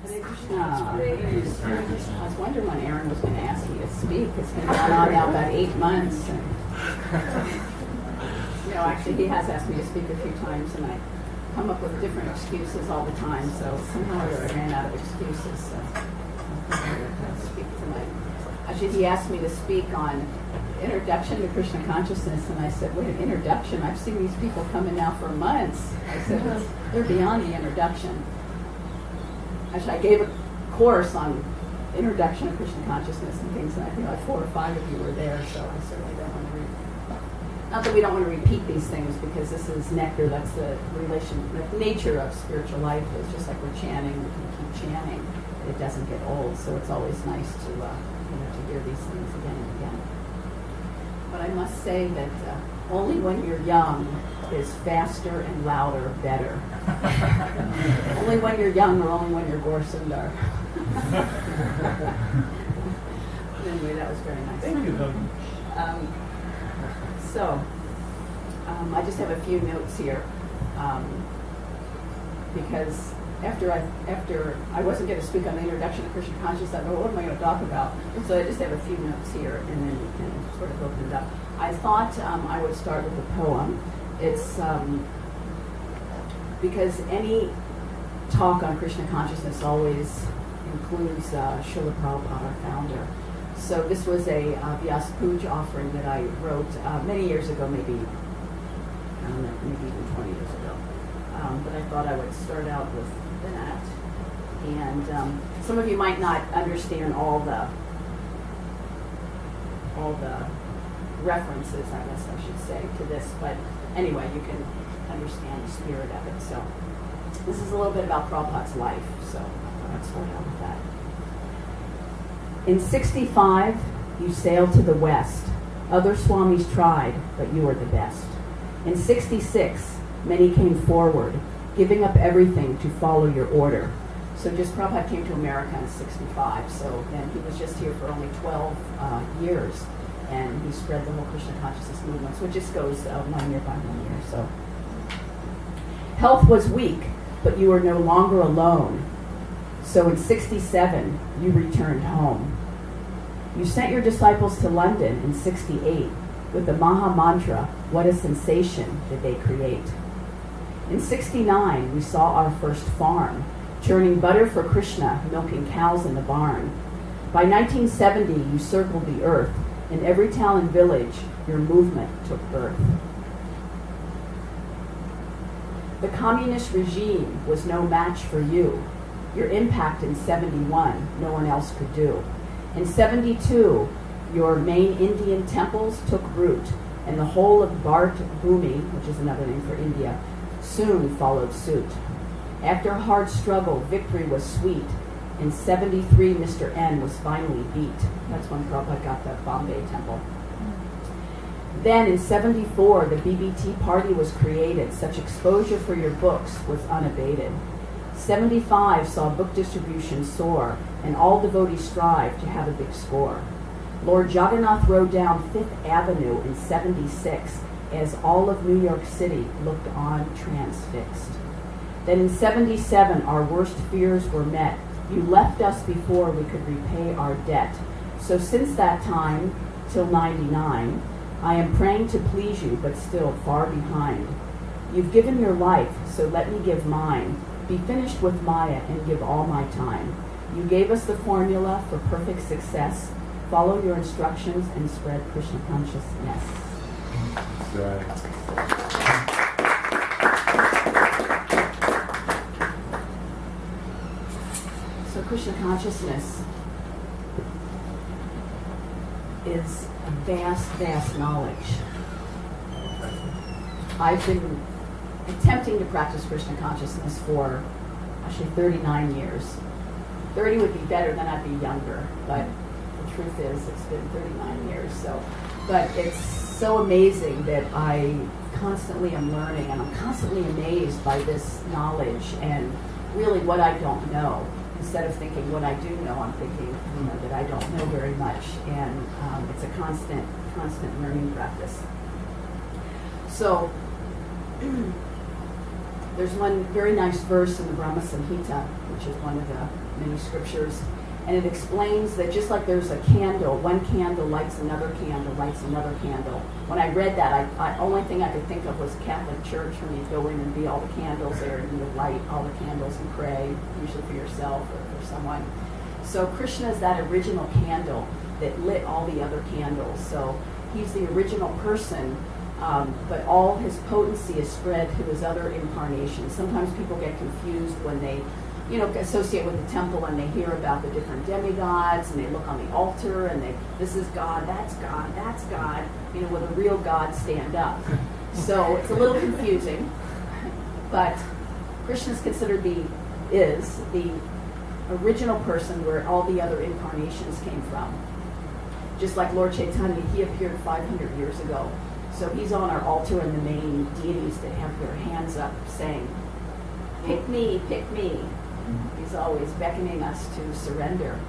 Hare Krishna. I was wondering when Aaron was going to ask me to speak. It's been going on now about 8 months. And, actually, he has asked me to speak a few times, and I come up with different excuses all the time. So somehow I ran out of excuses. So I'll speak tonight. Actually, he asked me to speak on introduction to Krishna consciousness, and I said, "What an introduction! I've seen these people coming now for months." I said, "They're beyond the introduction." Actually, I gave a course on introduction to Krishna consciousness and things, and I think like 4 or 5 of you were there, so I certainly don't want to not that we don't want to repeat these things, because this is nectar. That's the nature of spiritual life. It's just like we're chanting, we can keep chanting. It doesn't get old, so it's always nice to hear these things again and again. But I must say that only when you're young is faster and louder better. Only when you're young, or only when you're Gorsundar. Anyway, that was very nice. Thank you. I just have a few notes here, because after I wasn't going to speak on the introduction to Krishna consciousness, I thought, what am I going to talk about? So I just have a few notes here, and then we can sort of open it up. I thought I would start with a poem. It's because any talk on Krishna consciousness always includes Srila Prabhupada, our founder. So this was a Vyas Puja offering that I wrote many years ago, maybe even 20 years ago. But I thought I would start out with that. And some of you might not understand all the references, I guess I should say, to this. But anyway, you can understand the spirit of it. So this is a little bit about Prabhupada's life. So I'll start out with that. In 65, you sailed to the west. Other swamis tried, but you were the best. In 66, many came forward, giving up everything to follow your order. So just Prabhupada came to America in 65, so then he was just here for only 12 years, and he spread the whole Krishna consciousness movement, so it just goes 1 year by 1 year. So health was weak, but you were no longer alone. So in 67, you returned home. You sent your disciples to London in 68 with the Maha Mantra, what a sensation did they create. In 69, we saw our first farm, churning butter for Krishna, milking cows in the barn. By 1970, you circled the earth. In every town and village, your movement took birth. The communist regime was no match for you. Your impact in 71, no one else could do. In 72, your main Indian temples took root, and the whole of Bharat Bhumi, which is another name for India, soon followed suit. After a hard struggle, victory was sweet. In 73, Mr. N was finally beat. That's when Prabhupada got the Bombay temple. Then in 74, the BBT party was created. Such exposure for your books was unabated. 75 saw book distribution soar, and all devotees strive to have a big score. Lord Jagannath rode down 5th Avenue in 76 as all of New York City looked on transfixed. Then in 77, our worst fears were met. You left us before we could repay our debt. So since that time, till 99, I am praying to please you, but still far behind. You've given your life, so let me give mine. Be finished with Maya and give all my time. You gave us the formula for perfect success. Follow your instructions and spread Krishna consciousness. Right. So Krishna consciousness is a vast, vast knowledge. I've been attempting to practice Krishna consciousness for actually 39 years. 30 would be better, then I'd be younger, but the truth is it's been 39 years. But it's so amazing that I constantly am learning, and I'm constantly amazed by this knowledge and really what I don't know. Instead of thinking what I do know, I'm thinking that I don't know very much, and it's a constant learning practice. So there's one very nice verse in the Brahma Samhita, which is one of the many scriptures. And it explains that just like there's a candle, one candle lights another candle, lights another candle. When I read that, I only thing I could think of was Catholic Church, when you go in and be all the candles there, and you light all the candles and pray, usually for yourself or for someone. So Krishna is that original candle that lit all the other candles. So he's the original person, but all his potency is spread to his other incarnations. Sometimes people get confused when they associate with the temple and they hear about the different demigods, and they look on the altar and this is God, that's God, that's God, will the real God stand up? So it's a little confusing, but Krishna is considered the original person where all the other incarnations came from. Just like Lord Chaitanya, he appeared 500 years ago. So he's on our altar, and the main deities that have their hands up saying, pick me, pick me. He's always beckoning us to surrender.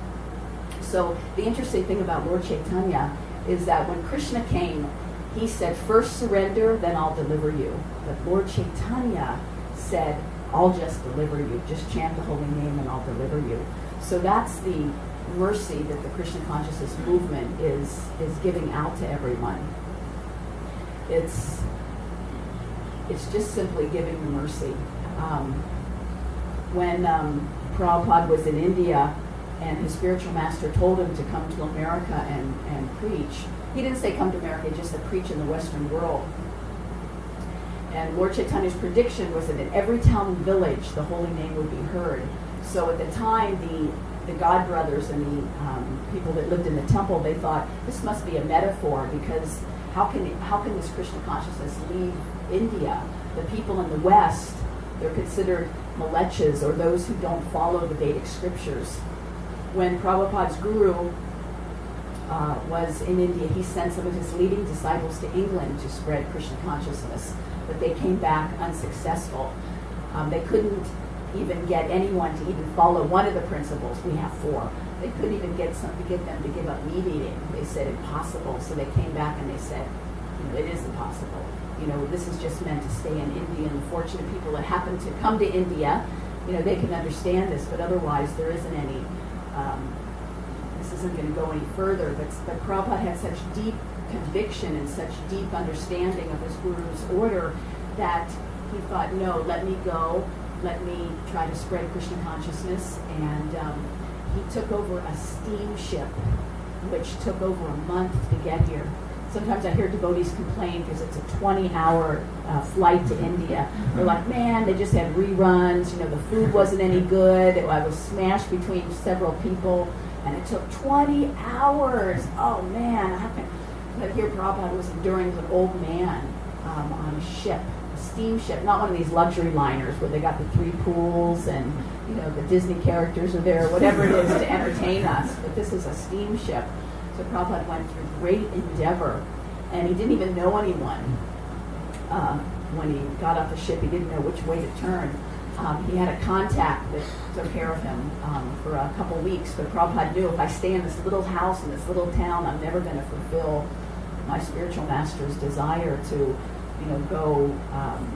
So the interesting thing about Lord Chaitanya is that when Krishna came, he said, first surrender, then I'll deliver you. But Lord Chaitanya said, I'll just deliver you. Just chant the holy name and I'll deliver you. So that's the mercy that the Krishna consciousness movement is giving out to everyone. It's just simply giving the mercy. When Prabhupada was in India and his spiritual master told him to come to America and preach, he didn't say come to America, he just said preach in the Western world. And Lord Chaitanya's prediction was that in every town and village, the holy name would be heard. So at the time, the God brothers and the people that lived in the temple, they thought this must be a metaphor, because how can this Krishna consciousness leave India? The people in the West, they're considered malechas, or those who don't follow the Vedic scriptures. When Prabhupada's guru was in India, he sent some of his leading disciples to England to spread Krishna consciousness, but they came back unsuccessful. They couldn't even get anyone to even follow one of the principles. We have 4. They couldn't even get them to give up meat eating. They said impossible. So they came back and they said, it is impossible. This is just meant to stay in India. And the fortunate people that happen to come to India, they can understand this, but otherwise there isn't any, this isn't going to go any further. But Prabhupada had such deep conviction and such deep understanding of his guru's order that he thought, no, let me go, let me try to spread Krishna consciousness. And he took over a steamship, which took over a month to get here. Sometimes I hear devotees complain because it's a 20-hour flight to India. They're like, man, they just had reruns. The food wasn't any good. I was smashed between several people, and it took 20 hours. Oh, man. But here Prabhupada was enduring as an old man on a ship, a steamship, not one of these luxury liners where they got the 3 pools and, the Disney characters are there, whatever it is to entertain us. But this is a steamship. So Prabhupada went through great endeavor, and he didn't even know anyone. When he got off the ship, he didn't know which way to turn. He had a contact that took care of him for a couple weeks, but Prabhupada knew if I stay in this little house in this little town, I'm never going to fulfill my spiritual master's desire to, go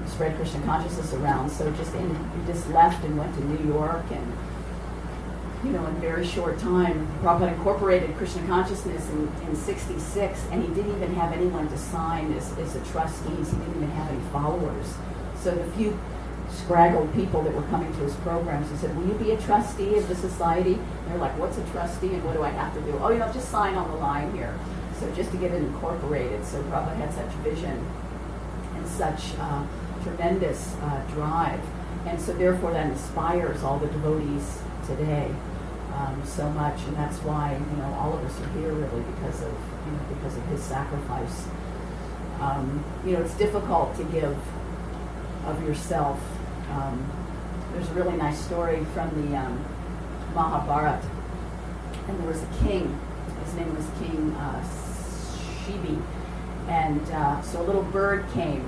spread Krishna consciousness around. So he just left and went to New York, and in a very short time, Prabhupada incorporated Krishna consciousness in 66, and he didn't even have anyone to sign as a trustees. He didn't even have any followers. So the few scraggled people that were coming to his programs, he said, will you be a trustee of the society? And they're like, what's a trustee and what do I have to do? Oh, just sign on the line here. So just to get it incorporated. So Prabhupada had such vision and such tremendous drive. And so therefore that inspires all the devotees today so much, and that's why all of us are here really because of his sacrifice. It's difficult to give of yourself. There's a really nice story from the Mahabharata, and there was a king. His name was King Shibi, and so a little bird came.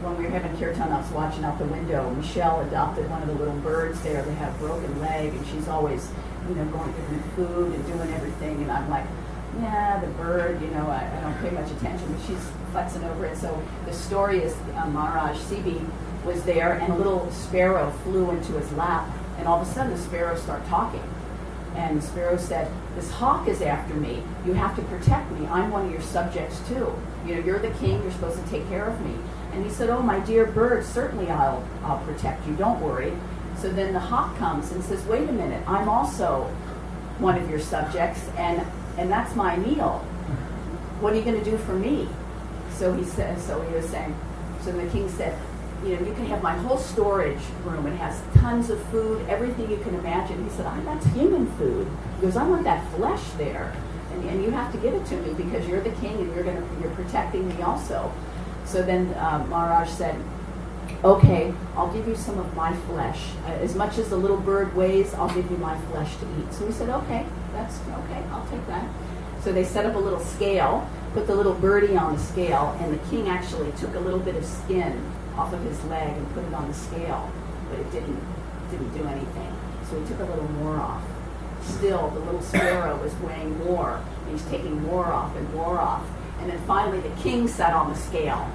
When we were having kirtan, I was watching out the window. Michelle adopted one of the little birds there. They have a broken leg, and she's always, going giving it food and doing everything. And I'm like, yeah, the bird, I don't pay much attention, but she's futzing over it. So the story is Maharaj Sibi was there, and a little sparrow flew into his lap, and all of a sudden the sparrow started talking. And Sparrow said, this hawk is after me. You have to protect me. I'm one of your subjects too. You're the king. You're supposed to take care of me. And he said, oh, my dear bird, certainly I'll protect you. Don't worry. So then the hawk comes and says, wait a minute. I'm also one of your subjects, and that's my meal. What are you going to do for me? So he was saying, so the king said, you can have my whole storage room. It has tons of food, everything you can imagine. He said, that's human food. He goes, I want that flesh there. And you have to give it to me because you're the king and you're protecting me also. So then Maharaj said, okay, I'll give you some of my flesh. As much as the little bird weighs, I'll give you my flesh to eat. So he said, okay, that's okay, I'll take that. So they set up a little scale, put the little birdie on the scale, and the king actually took a little bit of skin off of his leg and put it on the scale, but it didn't do anything. So he took a little more off. Still, the little sparrow was weighing more, and he's taking more off and more off. And then finally the king sat on the scale.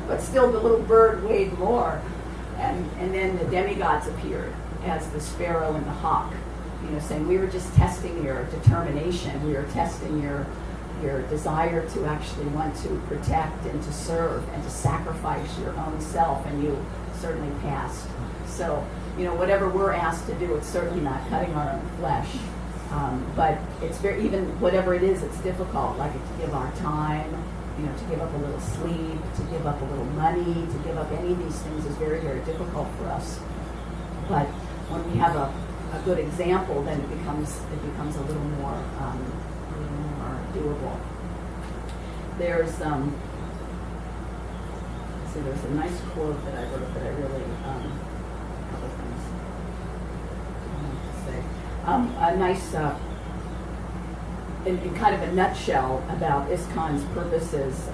But still the little bird weighed more. And then the demigods appeared as the sparrow and the hawk, saying, we were just testing your determination. We were testing your desire to actually want to protect and to serve and to sacrifice your own self, and you certainly passed. So, whatever we're asked to do, it's certainly not cutting our own flesh. But it's even whatever it is, it's difficult, like to give our time, to give up a little sleep, to give up a little money, to give up any of these things is very, very difficult for us. But when we have a good example, then it becomes a little more doable. There's there's a nice quote that I wrote that I really a couple things I wanted to say. A nice in kind of a nutshell about ISKCON's purposes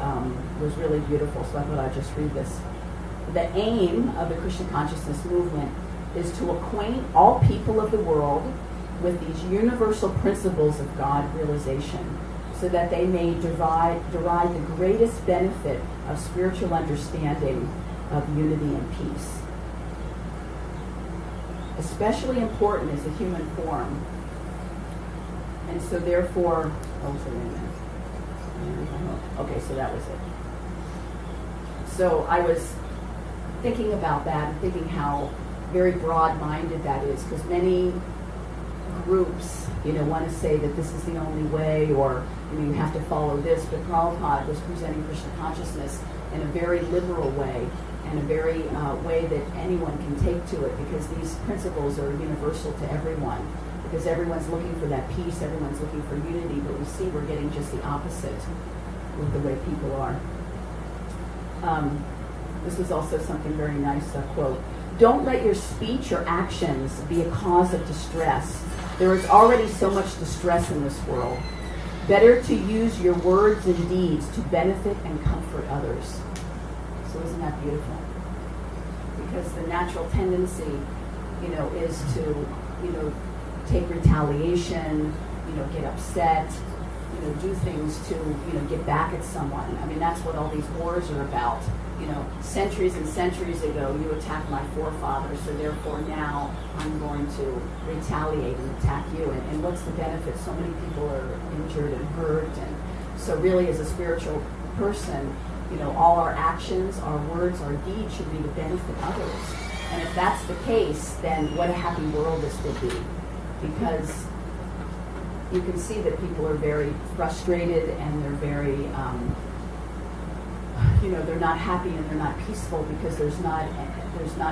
was really beautiful, so I thought I'd just read this. The aim of the Krishna consciousness movement is to acquaint all people of the world with these universal principles of God realization, so that they may derive the greatest benefit of spiritual understanding of unity and peace. Especially important is the human form. And so therefore, okay, so that was it. So I was thinking about that and thinking how very broad-minded that is, because many groups, want to say that this is the only way, or you have to follow this, but Prabhupada was presenting Krishna consciousness in a very liberal way, and a very way that anyone can take to it, because these principles are universal to everyone, because everyone's looking for that peace, everyone's looking for unity, but we see we're getting just the opposite with the way people are. This was also something very nice, a quote. Don't let your speech or actions be a cause of distress. There is already so much distress in this world. Better to use your words and deeds to benefit and comfort others. So isn't that beautiful? Because the natural tendency, is to, take retaliation, get upset, do things to, get back at someone. I mean, that's what all these wars are about. Centuries and centuries ago, you attacked my forefathers, so therefore now I'm going to retaliate and attack you. And what's the benefit? So many people are injured and hurt. And so really, as a spiritual person, all our actions, our words, our deeds should be to benefit others. And if that's the case, then what a happy world this would be. Because you can see that people are very frustrated and they're very, they're not happy and they're not peaceful because there's not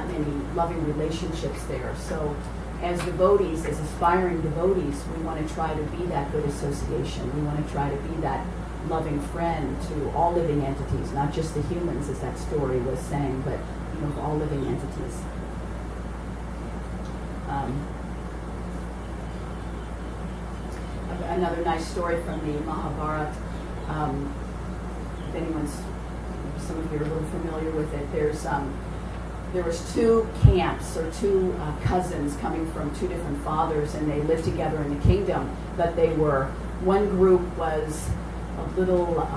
many loving relationships there. So as devotees, as aspiring devotees, we want to try to be that good association. We want to try to be that loving friend to all living entities, not just the humans, as that story was saying, but all living entities. Another nice story from the Mahabharata. If some of you are a little familiar with it, there was two camps or two cousins coming from two different fathers, and they lived together in the kingdom. But one group was a little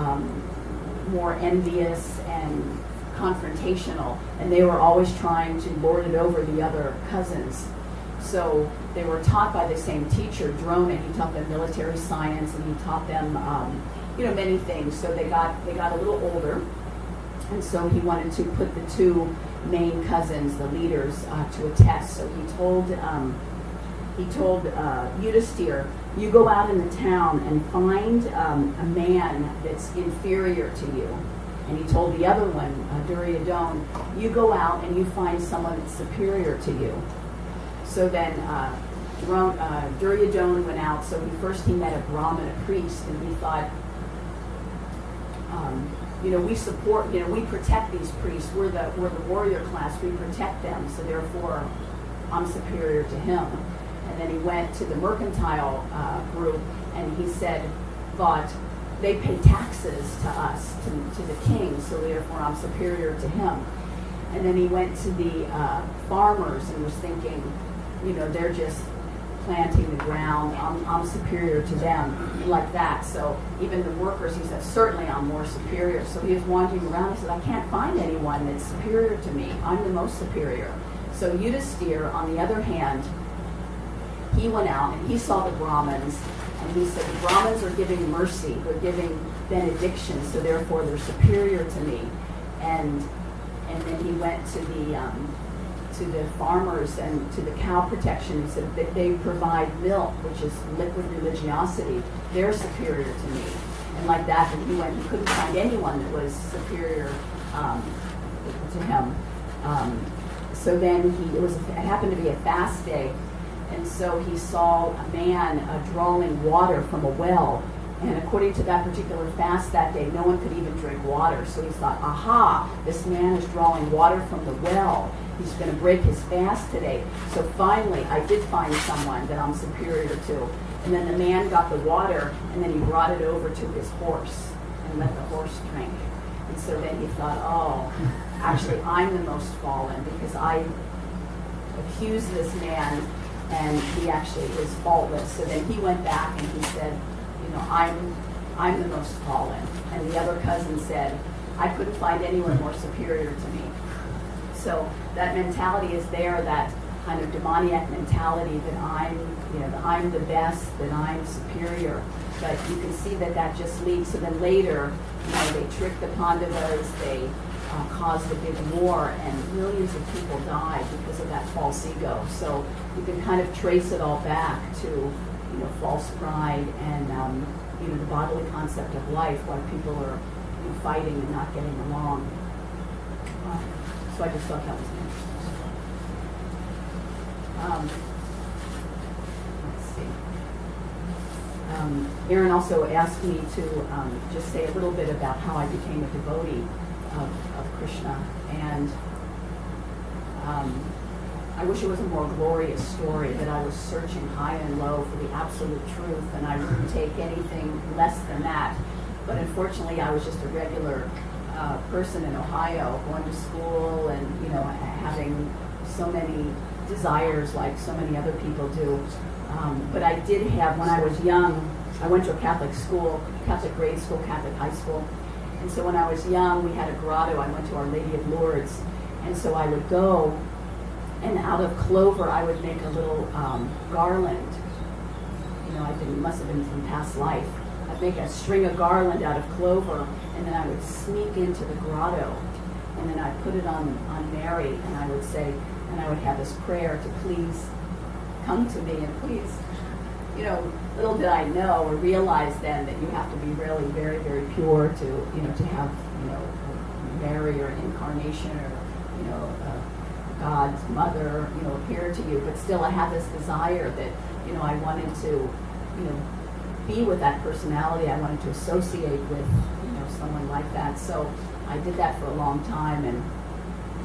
more envious and confrontational, and they were always trying to lord it over the other cousins. So they were taught by the same teacher, Drona. He taught them military science, and he taught them, many things. So they got a little older, and so he wanted to put the two main cousins, the leaders, to a test. So he told Yudhisthira, you go out in the town and find a man that's inferior to you. And he told the other one, Duryodhana, you go out and you find someone that's superior to you. So then Duryodhana went out. So he met a Brahmin, a priest, and he thought, we protect these priests. We're the warrior class. We protect them. So therefore, I'm superior to him. And then he went to the mercantile group, and he thought, they pay taxes to us, to the king, so therefore I'm superior to him. And then he went to the farmers and was thinking, they're just planting the ground, I'm superior to them, like that. So even the workers, he said, certainly I'm more superior. So he was wandering around, he said, I can't find anyone that's superior to me, I'm the most superior. So Yudhisthira, on the other hand, he went out and he saw the Brahmins, and he said, the Brahmins are giving mercy, they're giving benediction, so therefore they're superior to me. And then he went to the farmers and to the cow protection. He said that they provide milk, which is liquid religiosity. They're superior to me. And like that, and he couldn't find anyone that was superior to him. So then it happened to be a fast day. And so he saw a man drawing water from a well. And according to that particular fast that day, no one could even drink water. So he thought, aha, this man is drawing water from the well. He's going to break his fast today. So finally, I did find someone that I'm superior to. And then the man got the water, and then he brought it over to his horse and let the horse drink. And so then he thought, oh, actually, I'm the most fallen because I accused this man, and he actually is faultless. So then he went back and he said, I'm the most fallen. And the other cousin said, I couldn't find anyone more superior to me. So that mentality is there, that kind of demoniac mentality that I'm the best, that I'm superior. But you can see that just leads to then later, they tricked the Pandavas, they caused a big war, and millions of people died because of that false ego. So you can kind of trace it all back to, false pride and, the bodily concept of life, why people are fighting and not getting along. So I just thought that was interesting. Let's see. Aaron also asked me to just say a little bit about how I became a devotee of Krishna, and I wish it was a more glorious story, that I was searching high and low for the absolute truth, and I wouldn't take anything less than that. But unfortunately, I was just a regular person in Ohio, going to school and having so many desires like so many other people do. But I did have, when I was young, I went to a Catholic school, Catholic grade school, Catholic high school. And so when I was young, we had a grotto. I went to Our Lady of Lourdes. And so I would go, and out of clover, I would make a little garland. Must have been from past life. I'd make a string of garland out of clover, and then I would sneak into the grotto, and then I'd put it on Mary, and I would say, and I would have this prayer to please come to me, and please, little did I know or realize then that you have to be really very, very pure to have, Mary or incarnation or, God's mother, appear to you. But still, I had this desire that, I wanted to, be with that personality. I wanted to associate with, someone like that. So I did that for a long time, and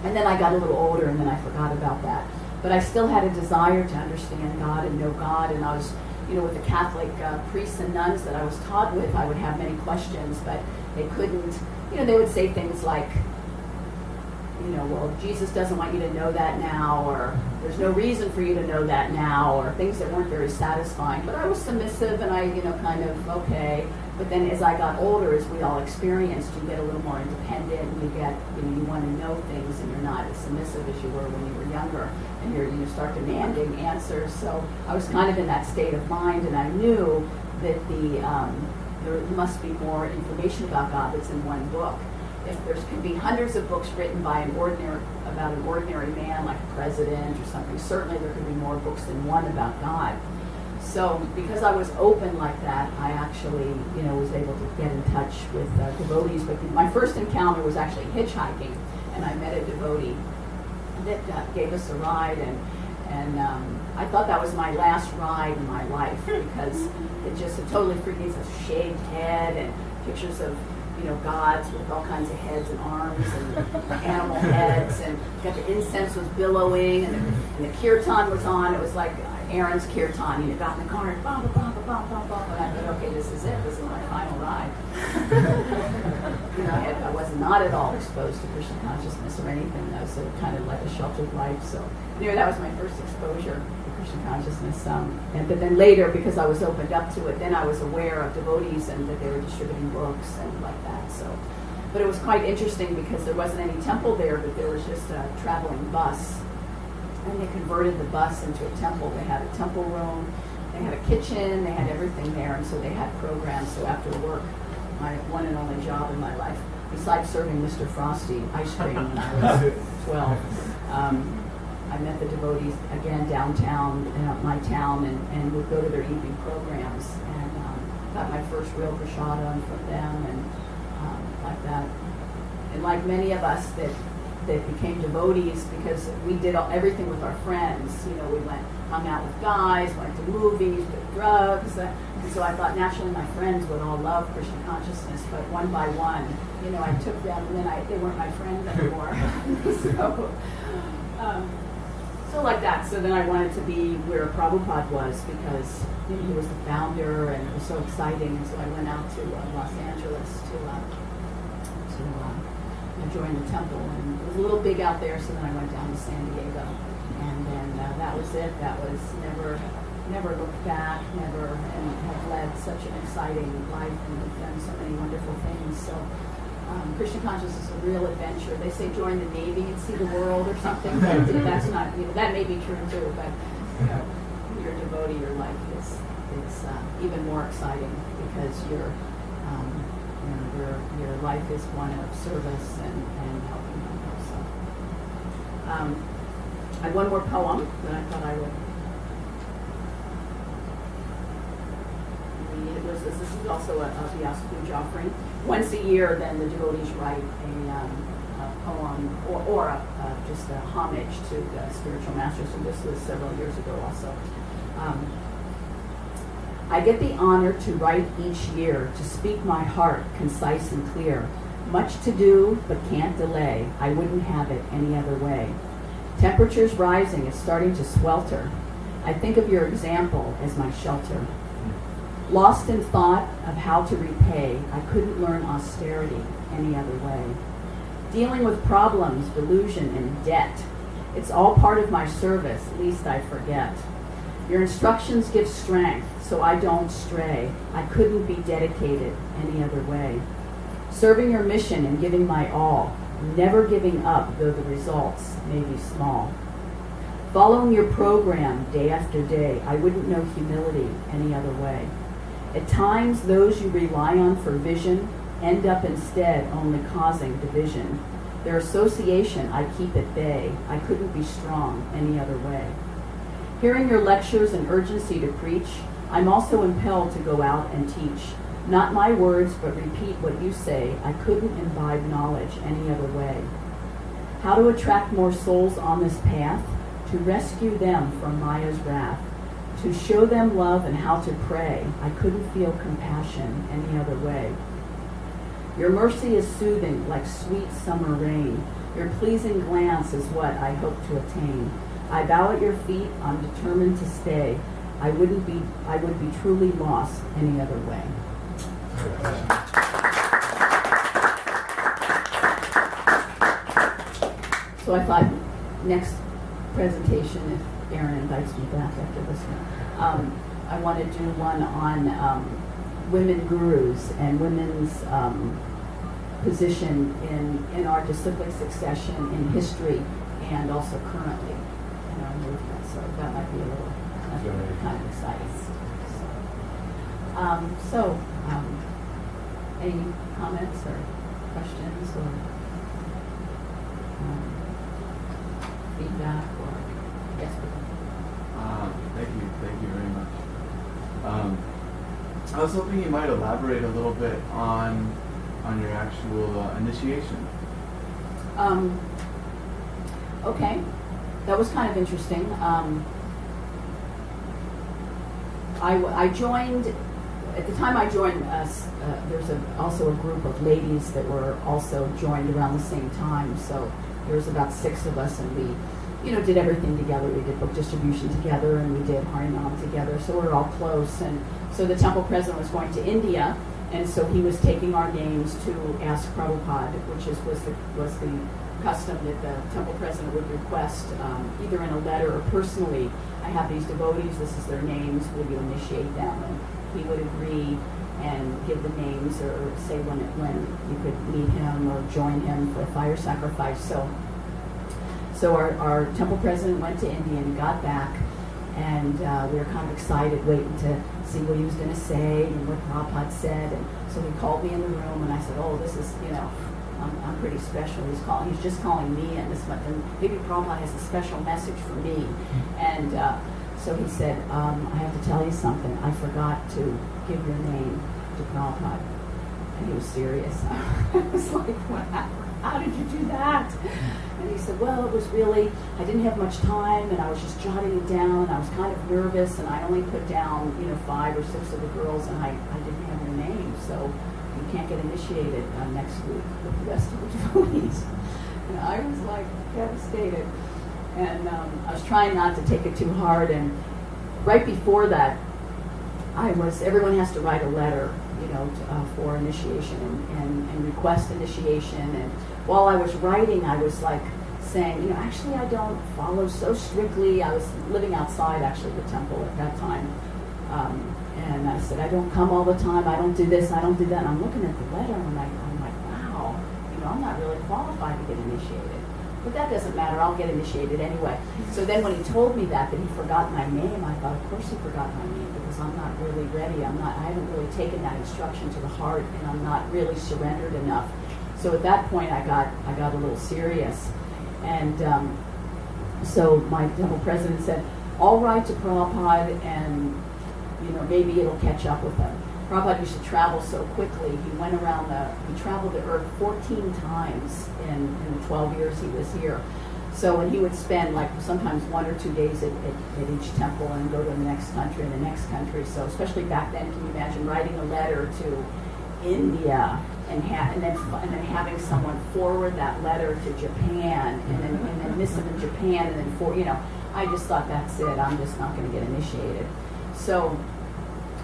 then I got a little older, and then I forgot about that. But I still had a desire to understand God and know God, and I was, with the Catholic priests and nuns that I was taught with, I would have many questions, but they couldn't, they would say things like, well, Jesus doesn't want you to know that now, or there's no reason for you to know that now, or things that weren't very satisfying. But I was submissive, and I, kind of, okay. But then as I got older, as we all experienced, you get a little more independent, and you want to know things, and you're not as submissive as you were when you were younger, and you start demanding answers. So I was kind of in that state of mind, and I knew that there must be more information about God that's in one book. If there can be hundreds of books written by about an ordinary man, like a president or something, certainly there could be more books than one about God. So because I was open like that, I actually, was able to get in touch with devotees. But my first encounter was actually hitchhiking, and I met a devotee that gave us a ride, and I thought that was my last ride in my life because it totally freaked me. It's a shaved head and pictures of gods with all kinds of heads and arms and animal heads, and got the incense was billowing, and the kirtan was on. It was like Aaron's kirtan. Got in the car and bum, bum, bum, bum, bum, bum, and I thought, okay, this is it. This is my final ride. I was not at all exposed to Krishna consciousness or anything. I was kind of like a sheltered life. So anyway, that was my first exposure to Krishna consciousness. But then later, because I was opened up to it, then I was aware of devotees and that they were distributing books and like that. So, but it was quite interesting because there wasn't any temple there, but there was just a traveling bus. And they converted the bus into a temple. They had a temple room, they had a kitchen, they had everything there, and so they had programs. So after work, my one and only job in my life, besides serving Mr. Frosty ice cream when I was 12, I met the devotees again downtown, my town, and would go to their evening programs, and got my first real prasadam from them, and like that. And like many of us that became devotees because we did everything with our friends. We hung out with guys, went to movies, took drugs. And so I thought naturally my friends would all love Krishna consciousness, but one by one, I took them and then they weren't my friends anymore. So like that. So then I wanted to be where Prabhupada was because he was the founder and it was so exciting. And so I went out to Los Angeles to join the temple, and it was a little big out there, so then I went down to San Diego, and then that was it. That was never looked back, and have led such an exciting life and have done so many wonderful things. So Krishna consciousness is a real adventure. They say join the Navy and see the world or something, but that's not, that may be true too, but when you're a devotee, your life is even more exciting because your life is one of service and helping people. So, I have one more poem that I thought I would read. This is also a Vyasa Puja offering. Once a year, then the devotees write a poem or just a homage to the spiritual masters. And this was several years ago also. I get the honor to write each year, to speak my heart, concise and clear. Much to do, but can't delay. I wouldn't have it any other way. Temperature's rising, it's starting to swelter. I think of your example as my shelter. Lost in thought of how to repay, I couldn't learn austerity any other way. Dealing with problems, delusion, and debt. It's all part of my service, least I forget. Your instructions give strength, so I don't stray. I couldn't be dedicated any other way. Serving your mission and giving my all, never giving up though the results may be small. Following your program day after day, I wouldn't know humility any other way. At times, those you rely on for vision end up instead only causing division. Their association I keep at bay. I couldn't be strong any other way. Hearing your lectures and urgency to preach, I'm also impelled to go out and teach. Not my words, but repeat what you say. I couldn't imbibe knowledge any other way. How to attract more souls on this path? To rescue them from Maya's wrath. To show them love and how to pray. I couldn't feel compassion any other way. Your mercy is soothing like sweet summer rain. Your pleasing glance is what I hope to attain. I bow at your feet, I'm determined to stay. I would be truly lost any other way. So I thought next presentation, if Aaron invites me back after this one, I want to do one on women gurus and women's position in our disciplic succession in history and also currently in our movement. So that might be a little kind of exciting. So, any comments or questions or feedback or yes? Thank you very much. I was hoping you might elaborate a little bit on your actual initiation. Okay, that was kind of interesting. I joined, at the time I joined us, there's also a group of ladies that were also joined around the same time. So there was about 6 of us, and we, did everything together. We did book distribution together, and we did Harinam together. So we were all close. And so the temple president was going to India, and so he was taking our names to ask Prabhupada, which was the custom that the temple president would request, either in a letter or personally. I have these devotees, this is their names, will you initiate them? And he would agree and give the names or say when you could meet him or join him for a fire sacrifice. So our temple president went to India and got back, and we were kind of excited, waiting to see what he was going to say and what Prabhupada said. And so he called me in the room, and I said, oh, this is, I'm pretty special. He's just calling me in this month, and maybe Prabhupada has a special message for me. And so he said, I have to tell you something. I forgot to give your name to Prabhupada. And he was serious. I was like, wow, how did you do that? And he said, well, it was really, I didn't have much time, and I was just jotting it down, and I was kind of nervous, and I only put down, 5 or 6 of the girls, and I didn't have your name, so you can't get initiated next week with the rest of the devotees. And I was like devastated. And I was trying not to take it too hard. And right before that, everyone has to write a letter, for initiation and request initiation. And while I was writing, I was like saying, actually I don't follow so strictly. I was living outside actually the temple at that time. And I said, I don't come all the time, I don't do this, I don't do that. And I'm looking at the letter and I'm like, wow, I'm not really qualified to get initiated. But that doesn't matter, I'll get initiated anyway. So then when he told me that he forgot my name, I thought, of course he forgot my name, because I'm not really ready. I haven't really taken that instruction to the heart, and I'm not really surrendered enough. So at that point I got a little serious. And so my temple president said, I'll write to Prabhupada, and maybe it'll catch up with him. Prabhupada used to travel so quickly. He traveled the earth 14 times in the 12 years he was here. So, and he would spend sometimes 1 or 2 days at each temple and go to the next country and the next country. So especially back then, can you imagine writing a letter to India and then having someone forward that letter to Japan and then miss him in Japan and then I just thought, that's it, I'm just not going to get initiated. So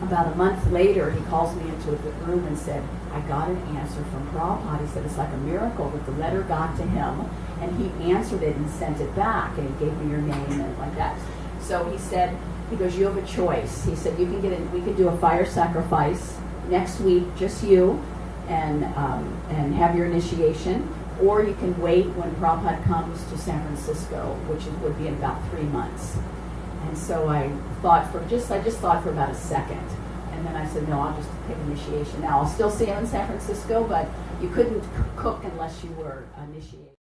about a month later, he calls me into the room and said, I got an answer from Prabhupada. He said, it's like a miracle that the letter got to him, and he answered it and sent it back, and he gave me your name and like that. So he said, he goes, you have a choice. He said, we can do a fire sacrifice next week, just you, and have your initiation, or you can wait when Prabhupada comes to San Francisco, which would be in about 3 months. And so I just thought for about a second. And then I said, no, I'll just take initiation now. I'll still see him in San Francisco, but you couldn't cook unless you were initiated.